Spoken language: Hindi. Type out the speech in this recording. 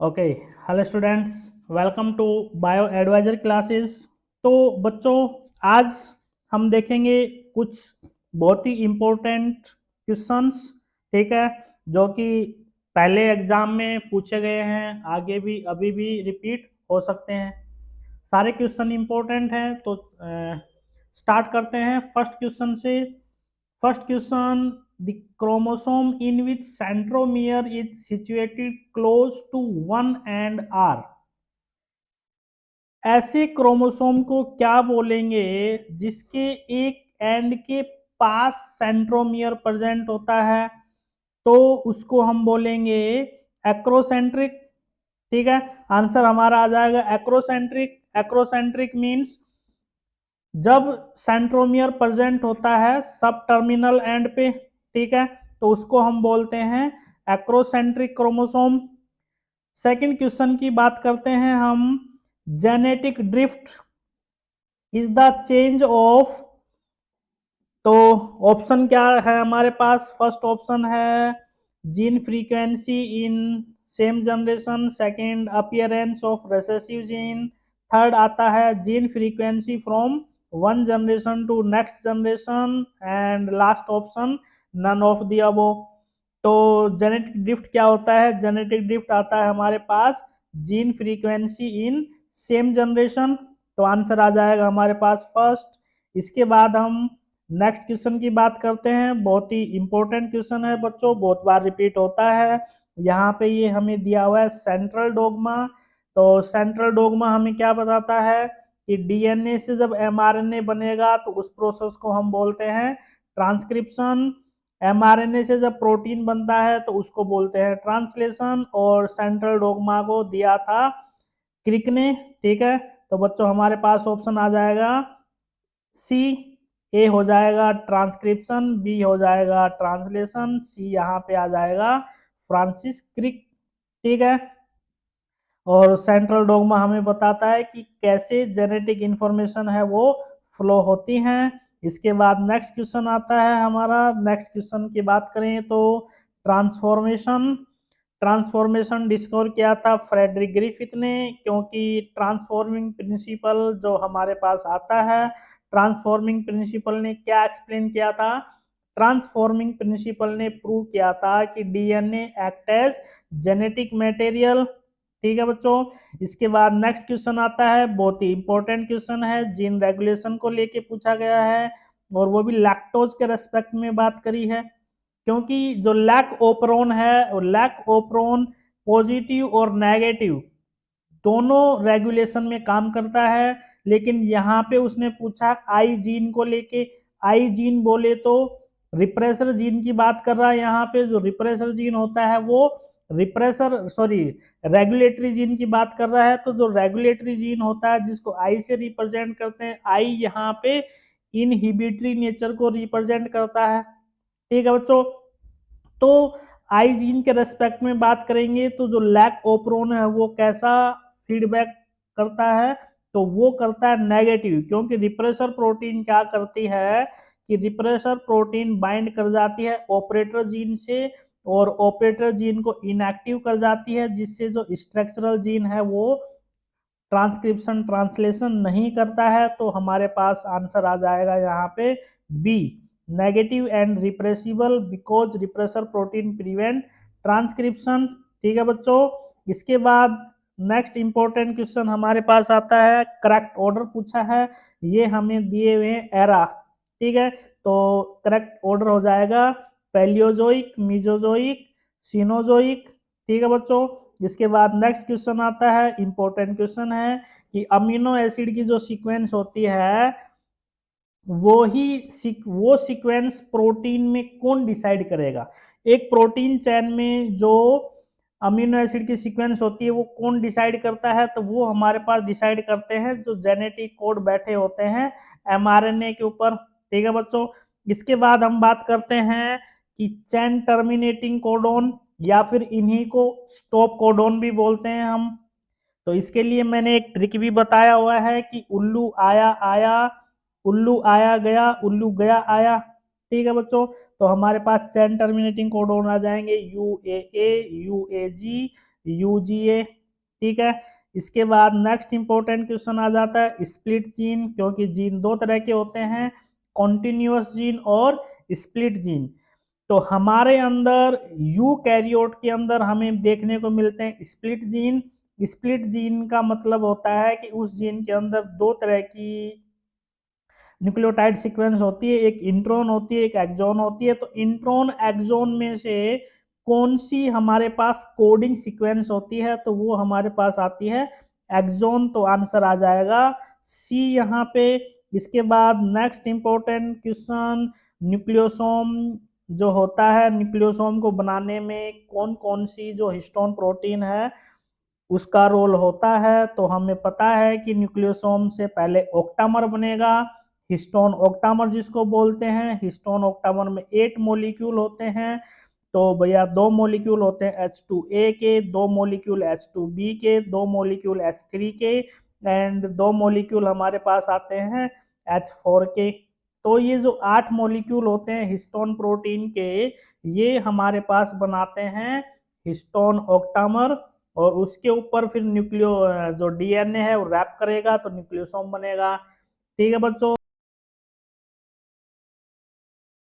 Okay. Hello students, welcome to bio advisor classes. तो बच्चों, आज हम देखेंगे कुछ बहुत ही इम्पोर्टेंट क्वेश्चंस, ठीक है, जो कि पहले एग्जाम में पूछे गए हैं, आगे भी अभी भी रिपीट हो सकते हैं। सारे क्वेश्चन इम्पोर्टेंट हैं, तो स्टार्ट करते हैं फर्स्ट क्वेश्चन से। First question, the chromosome in which centromere is situated close to one end are. ऐसे क्रोमोसोम को क्या बोलेंगे जिसके एक एंड के पास सेंट्रोमियर प्रेजेंट होता है? तो उसको हम बोलेंगे एक्रोसेंट्रिक। ठीक है, आंसर हमारा आ जाएगा एक्रोसेंट्रिक। एक्रोसेंट्रिक मींस जब सेंट्रोमियर प्रेजेंट होता है सब टर्मिनल एंड पे, ठीक है, तो उसको हम बोलते हैं एक्रोसेंट्रिक क्रोमोसोम। सेकंड क्वेश्चन की बात करते हैं हम। Genetic drift is the change of. तो ऑप्शन क्या है हमारे पास? फर्स्ट ऑप्शन है gene frequency in same generation, second appearance of recessive gene, third आता है gene frequency from one generation to next generation, and last option none of the above. तो जेनेटिक ड्रिफ्ट क्या होता है? जेनेटिक ड्रिफ्ट आता है हमारे पास gene frequency in same generation. तो आंसर आ जाएगा हमारे पास फर्स्ट। इसके बाद हम नेक्स्ट क्वेश्चन की बात करते हैं। बहुत ही इंपॉर्टेंट क्वेश्चन है बच्चों, बहुत बार रिपीट होता है। यहाँ पे ये हमें दिया हुआ है सेंट्रल डोग्मा। तो सेंट्रल डोग्मा हमें क्या बताता है कि डीएनए से जब एमआरएनए बनेगा तो उस प्रोसेस को हम बोलते हैं ट्रांसक्रिप्शन। एमआरएनए से जब प्रोटीन बनता है तो उसको बोलते हैं ट्रांसलेशन। और सेंट्रल डोग्मा को दिया था क्रिक ने। ठीक है, तो बच्चों हमारे पास ऑप्शन आ जाएगा सी। ए हो जाएगा ट्रांसक्रिप्शन, बी हो जाएगा ट्रांसलेशन, सी यहाँ पे आ जाएगा फ्रांसिस क्रिक। ठीक है, और सेंट्रल डोग्मा हमें बताता है कि कैसे जेनेटिक इंफॉर्मेशन है वो फ्लो होती हैं। इसके बाद नेक्स्ट क्वेश्चन आता है हमारा। नेक्स्ट क्वेश्चन की बात करें तो ट्रांसफॉर्मेशन। ट्रांसफॉर्मेशन डिस्कवर किया था फ्रेडरिक ग्रिफिथ ने, क्योंकि ट्रांसफॉर्मिंग प्रिंसिपल जो हमारे पास आता है, ट्रांसफॉर्मिंग प्रिंसिपल ने क्या एक्सप्लेन किया था? ट्रांसफॉर्मिंग प्रिंसिपल ने प्रूव किया था कि DNA act as genetic material. ठीक है बच्चों, इसके बाद नेक्स्ट क्वेश्चन आता है, बहुत ही इंपॉर्टेंट क्वेश्चन है, जीन रेगुलेशन को लेके पूछा गया है, और वो भी लैक्टोज के रेस्पेक्ट में बात करी है। क्योंकि जो लैक ओपरोन है, वो लैक ओपरोन पॉजिटिव और नेगेटिव दोनों रेगुलेशन में काम करता है। लेकिन यहाँ पे उसने पूछा आई जीन को लेके। आई जीन बोले तो रिप्रेसर जीन की बात कर रहा है। यहाँ पे जो रिप्रेसर जीन होता है वो रिप्रेसर सॉरी रेगुलेटरी जीन की बात कर रहा है। तो जो रेगुलेटरी जीन होता है जिसको आई से रिप्रेजेंट करते हैं, आई यहाँ पे इनहिबिटरी नेचर को रिप्रेजेंट करता है। ठीक है बच्चों, तो आई जीन के रेस्पेक्ट में बात करेंगे तो जो लैक ओपरोन है वो कैसा फीडबैक करता है? तो वो करता है नेगेटिव, क्योंकि रिप्रेसर प्रोटीन क्या करती है कि रिप्रेसर प्रोटीन बाइंड कर जाती है ऑपरेटर जीन से, और ऑपरेटर जीन को इनएक्टिव कर जाती है, जिससे जो स्ट्रक्चरल जीन है वो ट्रांसक्रिप्शन ट्रांसलेशन नहीं करता है। तो हमारे पास आंसर आ जाएगा यहाँ पे B, negative and repressible, because repressor protein prevent transcription. ठीक है बच्चों, इसके बाद नेक्स्ट इंपॉर्टेंट क्वेश्चन हमारे पास आता है, करेक्ट ऑर्डर पूछा है। ये हमें दिए हुए हैं एरा। ठीक है, तो करेक्ट ऑर्डर हो जाएगा पैलियोजोइक, मीजोजोइक, सीनोजोइक। ठीक है बच्चों, इसके बाद नेक्स्ट क्वेश्चन आता है, इंपॉर्टेंट क्वेश्चन है कि अमीनो एसिड की जो सीक्वेंस होती है वो सीक्वेंस प्रोटीन में कौन डिसाइड करेगा? एक प्रोटीन चेन में जो अमीनो एसिड की सीक्वेंस होती है वो कौन डिसाइड करता है? तो वो हमारे पास डिसाइड करते हैं जो जेनेटिक कोड बैठे होते हैं एमआरएनए के ऊपर। ठीक है बच्चों, इसके बाद हम बात करते हैं कि चेन टर्मिनेटिंग कोडोन, या फिर इन्हीं को स्टॉप कोडोन भी बोलते हैं हम। तो इसके लिए मैंने एक ट्रिक भी बताया हुआ है कि उल्लू आया आया, उल्लू आया गया, उल्लू गया आया। ठीक है बच्चों, तो हमारे पास चैन टर्मिनेटिंग कोडोन आ जाएंगे U A A, U A G, UGA। ठीक है, इसके बाद नेक्स्ट इंपॉर्टेंट क्वेश्चन आ जाता है स्प्लिट जीन, क्योंकि जीन दो तरह के होते हैं, कॉन्टिन्यूअस जीन और स्प्लिट जीन। तो हमारे अंदर यूकैरियोट के अंदर हमें देखने को मिलते हैं स्प्लिट जीन। स्प्लिट जीन का मतलब होता है कि उस जीन के अंदर दो तरह की न्यूक्लियोटाइड सीक्वेंस होती है, एक इंट्रॉन होती है, एक एक्सॉन होती है। तो इंट्रॉन एक्सॉन में से कौन सी हमारे पास कोडिंग सीक्वेंस होती है, तो वो हमारे पास आती है एक्सॉन। तो आंसर आ जाएगा सी यहाँ पे। इसके बाद नेक्स्ट इंपॉर्टेंट क्वेश्चन, न्यूक्लियोसोम जो होता है, न्यूक्लियोसोम को बनाने में कौन कौन सी जो हिस्टोन प्रोटीन है उसका रोल होता है। तो हमें पता है कि न्यूक्लियोसोम से पहले ऑक्टामर बनेगा, हिस्टोन ऑक्टामर जिसको बोलते हैं। हिस्टोन ऑक्टामर में 8 मॉलिक्यूल होते हैं। तो भैया 2 मॉलिक्यूल होते हैं H2A के, 2 मॉलिक्यूल H2B के, 2 मॉलिक्यूल H3 के, एंड 2 मॉलिक्यूल हमारे पास आते हैं H4 के। तो ये जो 8 मॉलिक्यूल होते हैं हिस्टोन प्रोटीन के, ये हमारे पास बनाते हैं हिस्टोन ऑक्टामर। और उसके ऊपर फिर न्यूक्लियो जो DNA है वो रैप करेगा तो न्यूक्लियोसोम बनेगा। ठीक है बच्चों।